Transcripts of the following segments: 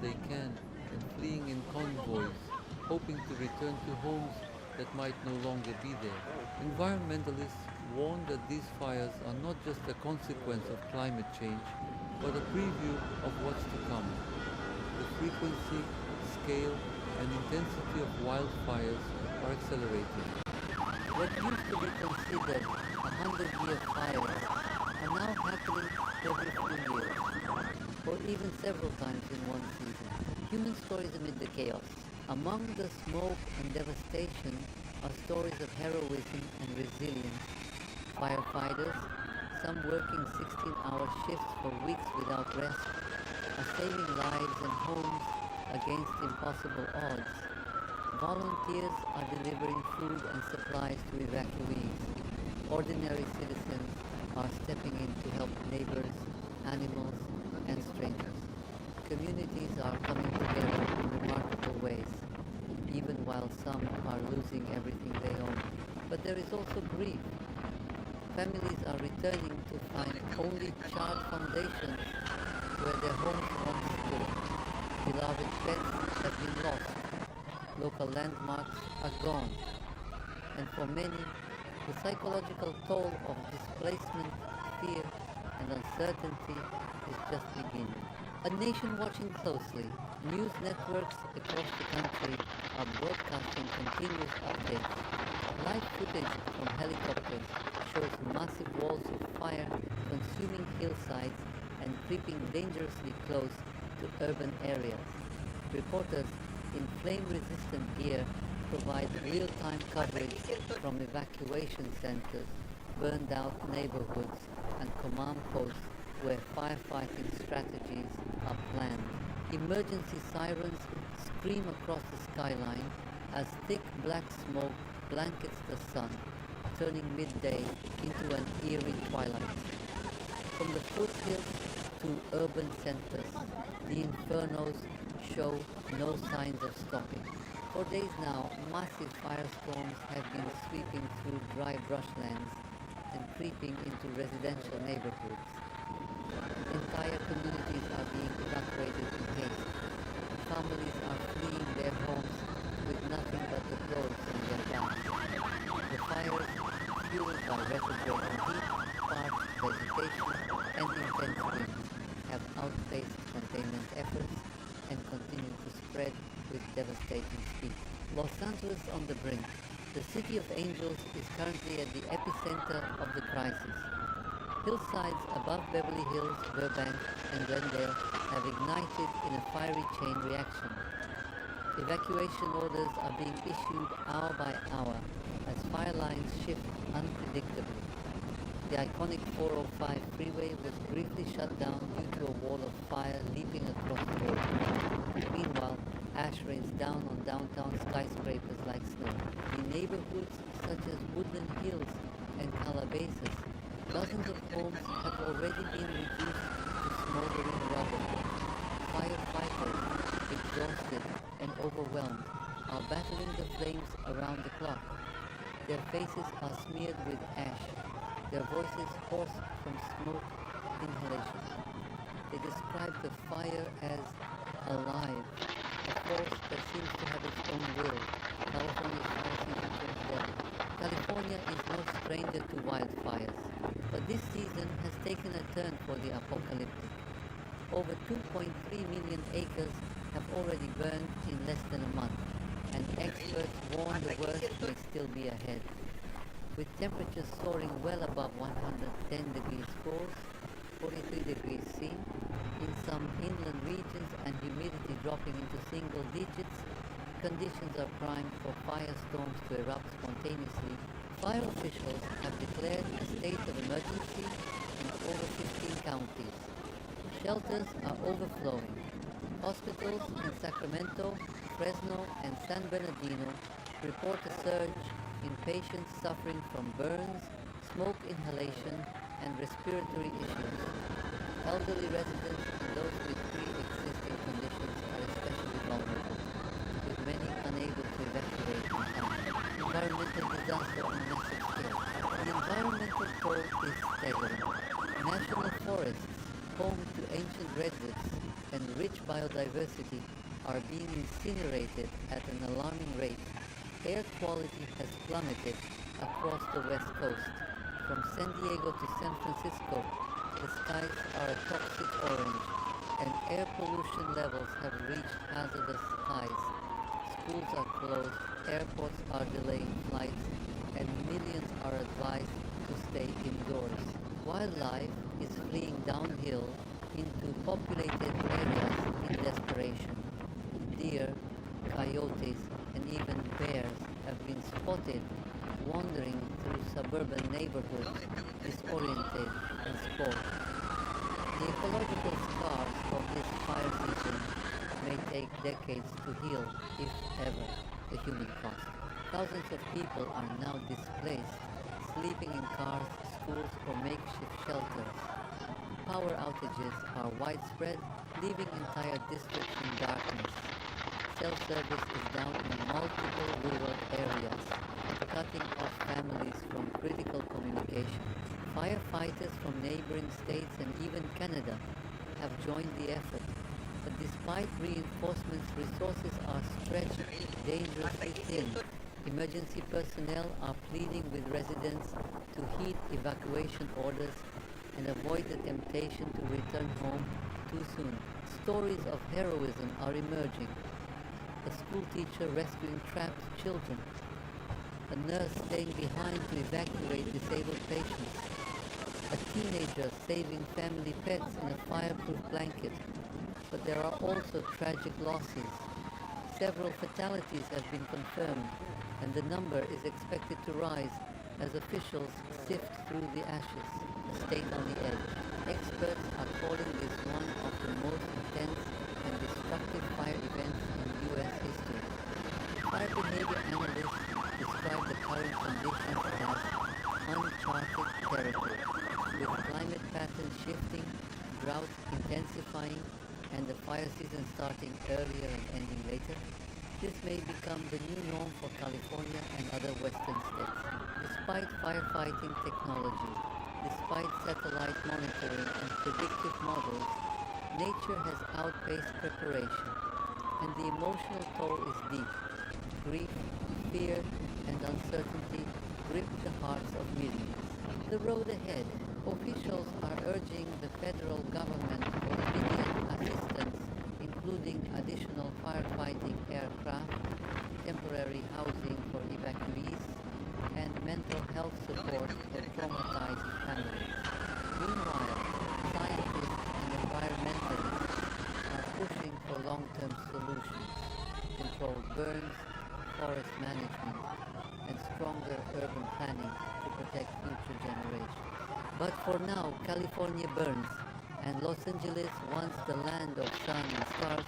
they can and fleeing in convoys, hoping to return to homes that might no longer be there. Environmentalists warn that these fires are not just a consequence of climate change, but a preview of what's to come. The frequency, scale, and intensity of wildfires are accelerating. What used to be considered 100-year fires are now happening every few years, or even several times in one season. Human stories amid the chaos. Among the smoke and devastation are stories of heroism and resilience. Firefighters, some working 16-hour shifts for weeks without rest, are saving lives and homes against impossible odds. Volunteers are delivering food and supplies to evacuees. Ordinary citizens are stepping in to help neighbors, animals, and strangers. Communities are coming together in remarkable ways, even while some are losing everything they own. But there is also grief. Families are returning to find only charred foundations where their homes once stood. Beloved pets have been lost. Local landmarks are gone. And for many, the psychological toll of displacement, fear, and uncertainty is just beginning. A nation watching closely. News networks across the country are broadcasting continuous updates. Live footage from helicopters shows massive walls of fire consuming hillsides and creeping dangerously close to urban areas. Reporters in flame-resistant gear provide real-time coverage from evacuation centers, burned-out neighborhoods, and command posts where firefighting strategies are planned. Emergency sirens scream across the skyline as thick black smoke blankets the sun, turning midday into an eerie twilight. From the foothills to urban centers, the infernos show no signs of stopping. For days now, massive firestorms have been sweeping through dry brushlands and creeping into residential neighborhoods. Entire communities are being evacuated in haste. Families are fleeing their homes with nothing but the clothes on their backs. The fires, fueled by retrograde heat, spark, vegetation, and intense winds, have outpaced containment efforts and continue to spread with devastating speed. Los Angeles on the brink. The City of Angels is currently at the epicenter of the crisis. Hillsides above Beverly Hills, Burbank, and Glendale have ignited in a fiery chain reaction. Evacuation orders are being issued hour by hour as fire lines shift unpredictably. The iconic 405 freeway was briefly shut down due to a wall of fire leaping across the road. Meanwhile, ash rains down on downtown skyscrapers like snow. In neighborhoods such as Woodland Hills and Calabasas, dozens of homes have already been reduced to smoldering rubble. Firefighters, exhausted and overwhelmed, are battling the flames around the clock. Their faces are smeared with ash, their voices hoarse from smoke inhalation. They describe the fire as alive, a force that seems to have its own will. California's fire season turns deadly. California is no stranger to wildfires, but this season has taken a turn for the apocalyptic. Over 2.3 million acres have already burned in less than a month, and experts warn the worst may still be ahead. With temperatures soaring well above 110 degrees Celsius, 43 degrees C, in some inland regions and humidity dropping into single digits, conditions are primed for firestorms to erupt spontaneously. Fire officials have declared a state of emergency in over 15 counties. Shelters are overflowing. Hospitals in Sacramento, Fresno, and San Bernardino report a surge in patients suffering from burns, smoke inhalation, and respiratory issues. Elderly residents and those with pre-existing conditions are especially vulnerable, with many unable to evacuate in time. Environmental disaster on a massive scale. The environmental toll is staggering. National forests, home to ancient redwoods and rich biodiversity are being incinerated at an alarming rate. Air quality has plummeted across the west coast. From San Diego to San Francisco, the skies are a toxic orange, and air pollution levels have reached hazardous highs. Schools are closed, airports are delaying flights, and millions are advised to stay indoors. Wildlife is fleeing downhill into populated areas in desperation. Deer, coyotes, and even bears have been spotted wandering through suburban neighborhoods, disoriented and spooked. The ecological scars of this fire season may take decades to heal, if ever. The human cost. Thousands of people are now displaced, sleeping in cars, schools, or makeshift shelters. Power outages are widespread, leaving entire districts in darkness. Cell service is down in multiple rural areas, cutting off families from critical communication. Firefighters from neighboring states and even Canada have joined the effort, but despite reinforcements, resources are stretched dangerously thin. Emergency personnel are pleading with residents to heed evacuation orders and avoid the temptation to return home too soon. Stories of heroism are emerging. A school teacher rescuing trapped children, a nurse staying behind to evacuate disabled patients, a teenager saving family pets in a fireproof blanket. But there are also tragic losses. Several fatalities have been confirmed, and the number is expected to rise as officials sift through the ashes. A state on the edge. Experts are calling this one of the most intense and destructive fire events in U.S. history. Fire behavior analysts describe the current conditions as uncharted territory, with climate patterns shifting, drought intensifying, and the fire season starting earlier and ending later. This may become the new norm for California and other western states. Despite firefighting technology, despite satellite monitoring and predictive models, nature has outpaced preparation, and the emotional toll is deep. Grief, fear, and uncertainty grip the hearts of millions. The road ahead. Officials are urging the federal government for immediate assistance, including additional firefighting aircraft, temporary housing for evacuees, and mental health support for traumatized families. Meanwhile, scientists and environmentalists are pushing for long-term solutions, controlled burns, forest management, and stronger urban planning to protect future generations. But for now, California burns, and Los Angeles, once the land of sun and stars,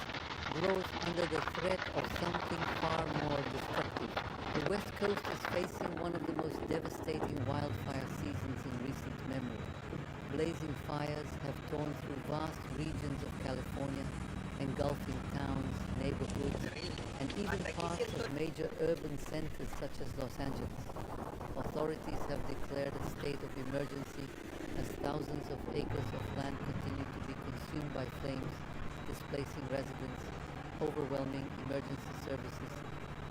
grows under the threat of something far more destructive. The West Coast is facing one of the most devastating wildfire seasons in recent memory. Blazing fires have torn through vast regions of California, engulfing towns, neighborhoods, and even parts of major urban centers such as Los Angeles. Authorities have declared a state of emergency as thousands of acres of land continue to be consumed by flames, displacing residents, overwhelming emergency services,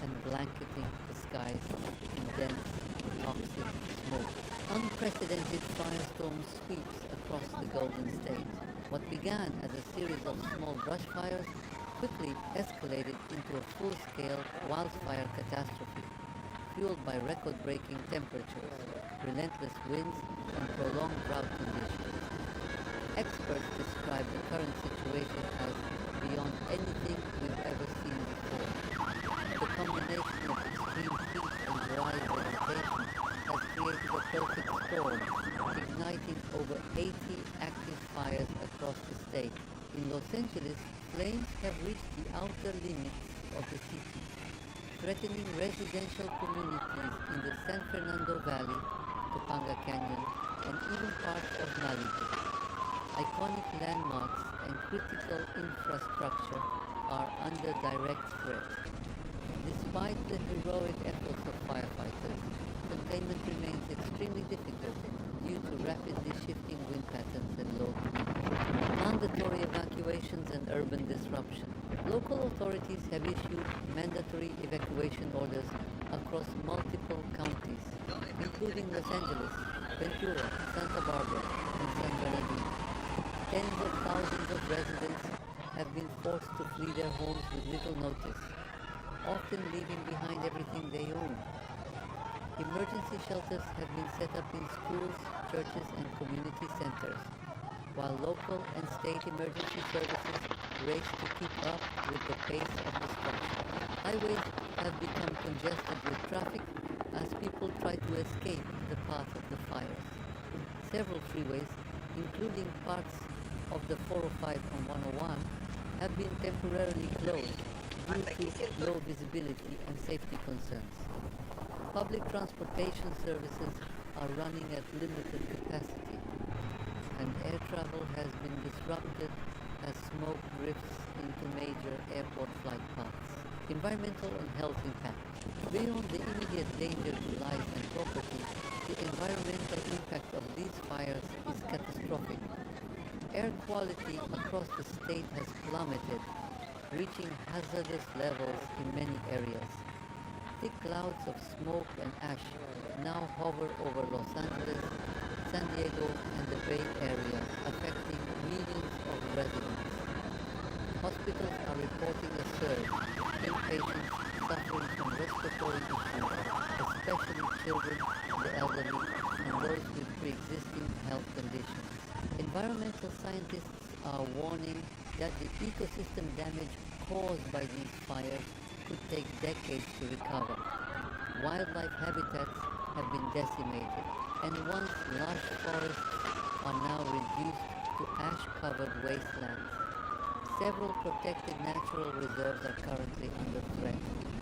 and blanketing the skies in dense, toxic smoke. Unprecedented firestorm sweeps across the Golden State. What began as a series of small brush fires quickly escalated into a full-scale wildfire catastrophe, fueled by record-breaking temperatures, relentless winds, and prolonged drought conditions. Experts describe the current situation as beyond anything we've ever seen before. The combination of extreme heat and dry vegetation has created a perfect storm, igniting over 80 active fires across the state. In Los Angeles, flames have reached the outer limits of the city, threatening residential communities in the San Fernando Valley, Topanga Canyon, and even parts of Malibu. Iconic landmarks and critical infrastructure are under direct threat. Despite the heroic efforts of firefighters, containment remains extremely difficult due to rapidly shifting wind patterns and low winds. Mandatory evacuation evacuations and urban disruption. Local authorities have issued mandatory evacuation orders across multiple counties, including Los Angeles, Ventura, Santa Barbara, and San Bernardino. Tens of thousands of residents have been forced to flee their homes with little notice, often leaving behind everything they own. Emergency shelters have been set up in schools, churches, and community centers, while local and state emergency services race to keep up with the pace of destruction. Highways have become congested with traffic as people try to escape the path of the fires. Several freeways, including parts of the 405 and 101, have been temporarily closed due to low visibility and safety concerns. Public transportation services are running at limited capacity, and air travel has been disrupted as smoke drifts into major airport flight paths. Environmental and health impact. Beyond the immediate danger to life and property, the environmental impact of these fires is catastrophic. Air quality across the state has plummeted, reaching hazardous levels in many areas. Thick clouds of smoke and ash now hover over Los Angeles, San Diego, and the Bay Area, affecting millions of residents. Hospitals are reporting a surge in patients suffering from respiratory issues, especially children, the elderly, and those with pre-existing health conditions. Environmental scientists are warning that the ecosystem damage caused by these fires could take decades to recover. Wildlife habitats have been decimated, and once lush forests are now reduced to ash-covered wastelands. Several protected natural reserves are currently under threat,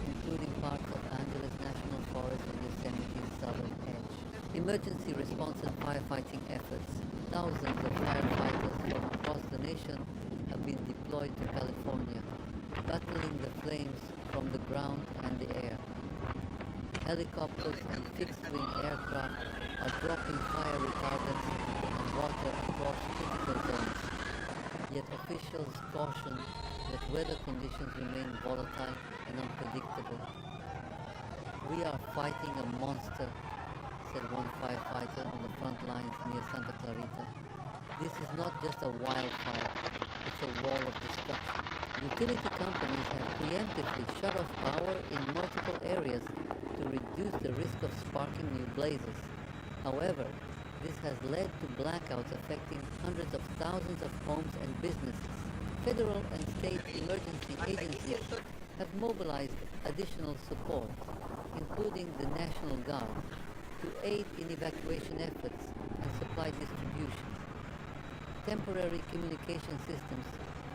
including parts of Angeles National Forest and Yosemite's southern edge. Emergency response and firefighting efforts. Thousands of firefighters from across the nation have been deployed to California, battling the flames from the ground and the air. Helicopters and fixed-wing aircraft are dropping fire retardants and water across critical zones. Yet officials caution that weather conditions remain volatile and unpredictable. "We are fighting a monster," said one firefighter on the front lines near Santa Clarita. "This is not just a wildfire, it's a wall of destruction." Utility companies have preemptively shut off power in multiple areas to reduce the risk of sparking new blazes. However, this has led to blackouts affecting hundreds of thousands of homes and businesses. Federal and state emergency agencies have mobilized additional support, including the National Guard, to aid in evacuation efforts and supply distribution. Temporary communication systems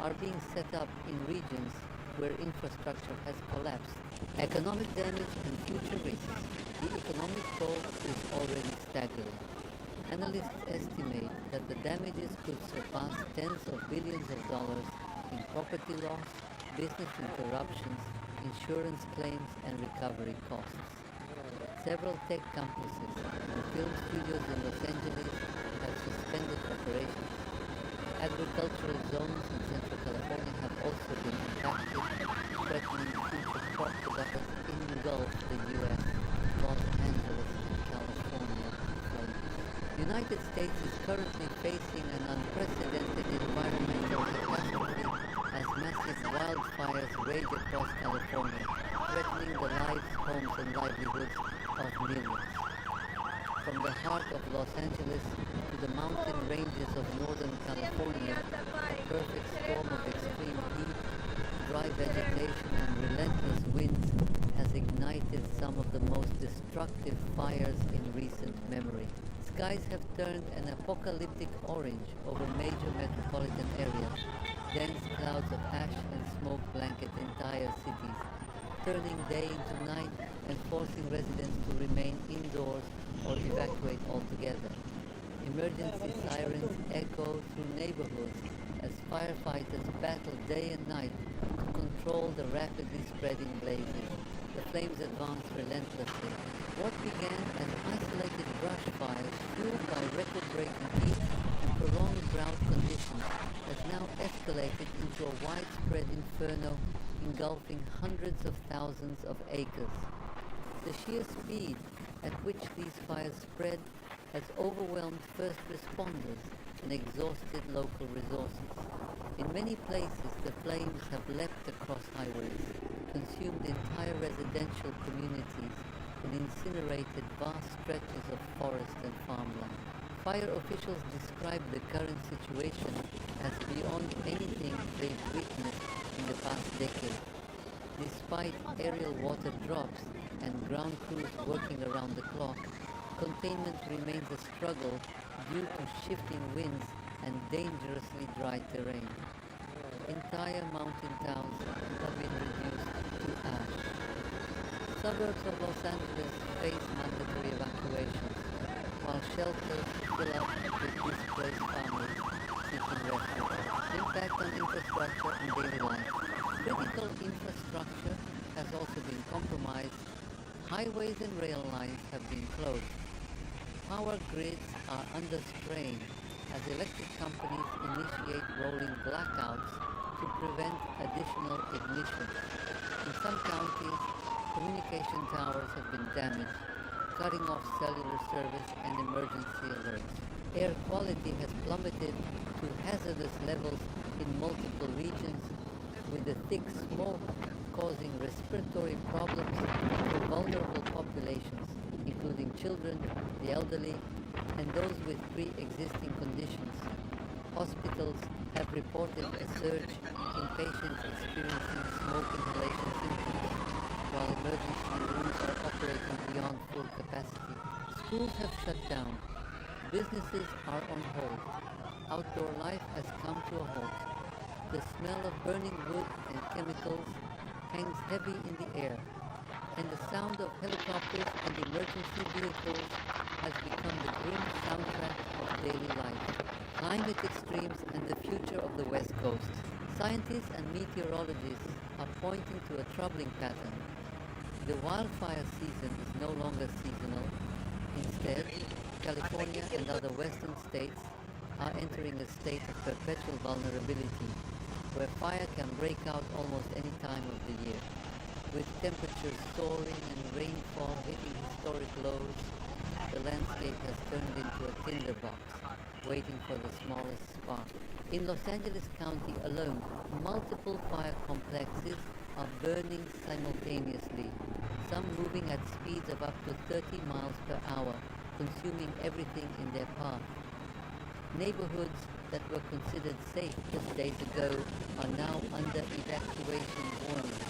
are being set up in regions where infrastructure has collapsed. Economic damage and future risks. The economic toll is already staggering. Analysts estimate that the damages could surpass tens of billions of dollars in property loss, business interruptions, insurance claims, and recovery costs. Several tech campuses and film studios in Los Angeles have suspended operations. Agricultural zones in Central California have also been impacted, threatening future crop production engulf the U.S., Los Angeles, and California flames. The United States is currently facing an unprecedented environmental catastrophe as massive wildfires rage across California, threatening the lives, homes, and livelihoods of millions. From the heart of Los Angeles to the mountain ranges of Northern California, a perfect storm of extreme heat, dry vegetation, and relentless winds has ignited some of the most destructive fires in recent memory. Skies have turned an apocalyptic orange over major metropolitan areas. Dense clouds of ash and smoke blanket entire cities, turning day into night and forcing residents to remain indoors or evacuate altogether. Emergency sirens echo through neighborhoods as firefighters battle day and night to control the rapidly spreading blazes. The flames advance relentlessly. What began as isolated brush fires fueled by record-breaking heat and prolonged prolonged drought conditions has now escalated into a widespread inferno engulfing hundreds of thousands of acres. The sheer speed at which these fires spread has overwhelmed first responders and exhausted local resources. In many places, the flames have leapt across highways, consumed entire residential communities, and incinerated vast stretches of forest and farmland. Fire officials describe the current situation as beyond anything they've witnessed in the past decade. Despite aerial water drops and ground crews working around the clock, containment remains a struggle due to shifting winds and dangerously dry terrain. Entire mountain towns have been reduced to ash. Suburbs of Los Angeles face mandatory evacuations, while shelters fill up with displaced families seeking refuge. Impact on infrastructure and daily life. Critical infrastructure has also been compromised. Highways and rail lines have been closed. Power grids are under strain as electric companies initiate rolling blackouts to prevent additional ignition. In some counties, communication towers have been damaged, cutting off cellular service and emergency alerts. Air quality has plummeted to hazardous levels in multiple regions, with the thick smoke causing respiratory problems for vulnerable populations, including children, the elderly, and those with pre-existing conditions. Hospitals have reported a surge in patients experiencing smoke inhalation symptoms, while emergency rooms are operating beyond full capacity. Schools have shut down. Businesses are on hold. Outdoor life has come to a halt. The smell of burning wood and chemicals hangs heavy in the air, and the sound of helicopters and emergency vehicles has become the grim soundtrack of daily life. Climate extremes and the future of the West Coast. Scientists and meteorologists are pointing to a troubling pattern. The wildfire season is no longer seasonal. Instead, California and other western states are entering a state of perpetual vulnerability, where fire can break out almost any time of the year. With temperatures soaring and rainfall hitting historic lows, the landscape has turned into a tinderbox, waiting for the smallest spark. In Los Angeles County alone, multiple fire complexes are burning simultaneously, some moving at speeds of up to 30 miles per hour, consuming everything in their path. Neighborhoods that were considered safe just days ago are now under evacuation warnings.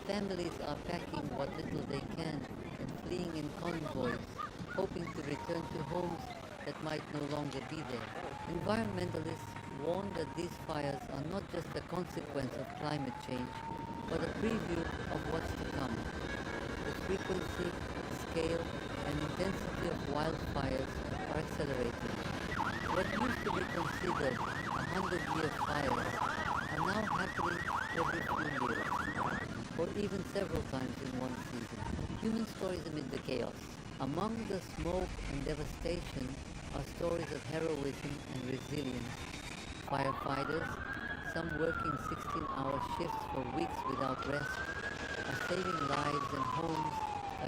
Families are packing what little they can and fleeing in convoys, hoping to return to homes that might no longer be there. Environmentalists warn that these fires are not just a consequence of climate change, but a preview of what's to come. The frequency, scale, and intensity of wildfires are accelerating. What used to be considered 100-year fires are now happening every few years, or even several times in one season. Human stories amid the chaos. Among the smoke and devastation are stories of heroism and resilience. Firefighters, some working 16-hour shifts for weeks without rest, are saving lives and homes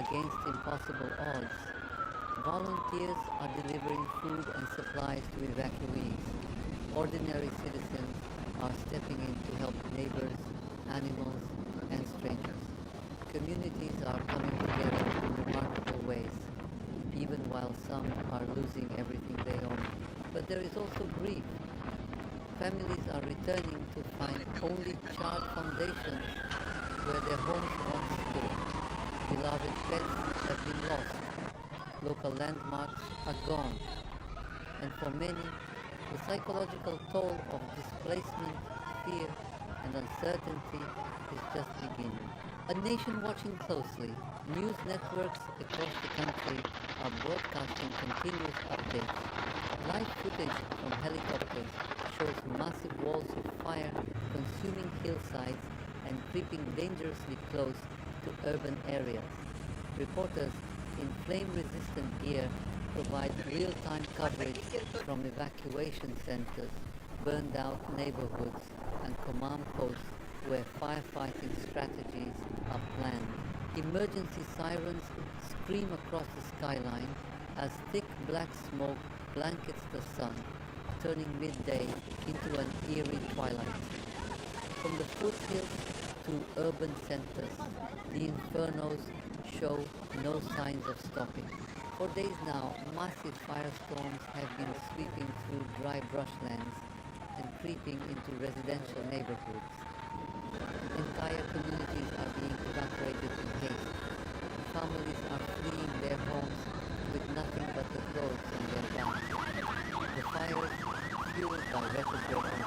against impossible odds. Volunteers are delivering food and supplies to evacuees. Ordinary citizens are stepping in to help neighbors, animals, and strangers. Communities are coming together in remarkable ways, even while some are losing everything they own. But there is also grief. Families are returning to find only charred foundations where their homes once stood. Beloved pets have been lost. Local landmarks are gone. And for many, the psychological toll of displacement, fear, and uncertainty is just beginning. A nation watching closely. News networks across the country are broadcasting continuous updates. Live footage from helicopters shows massive walls of fire consuming hillsides and creeping dangerously close to urban areas. Reporters in flame-resistant gear provide real-time coverage from evacuation centers, burned out neighborhoods, and command posts where firefighting strategies are planned. Emergency sirens scream across the skyline as thick black smoke blankets the sun, turning midday into an eerie twilight. From the foothills to urban centers, the infernos show no signs of stopping. For days now, massive firestorms have been sweeping through dry brushlands and creeping into residential neighborhoods. Entire communities are being evacuated in haste. Families are fleeing their homes with nothing but the clothes on their backs. The fires, fueled by retrograde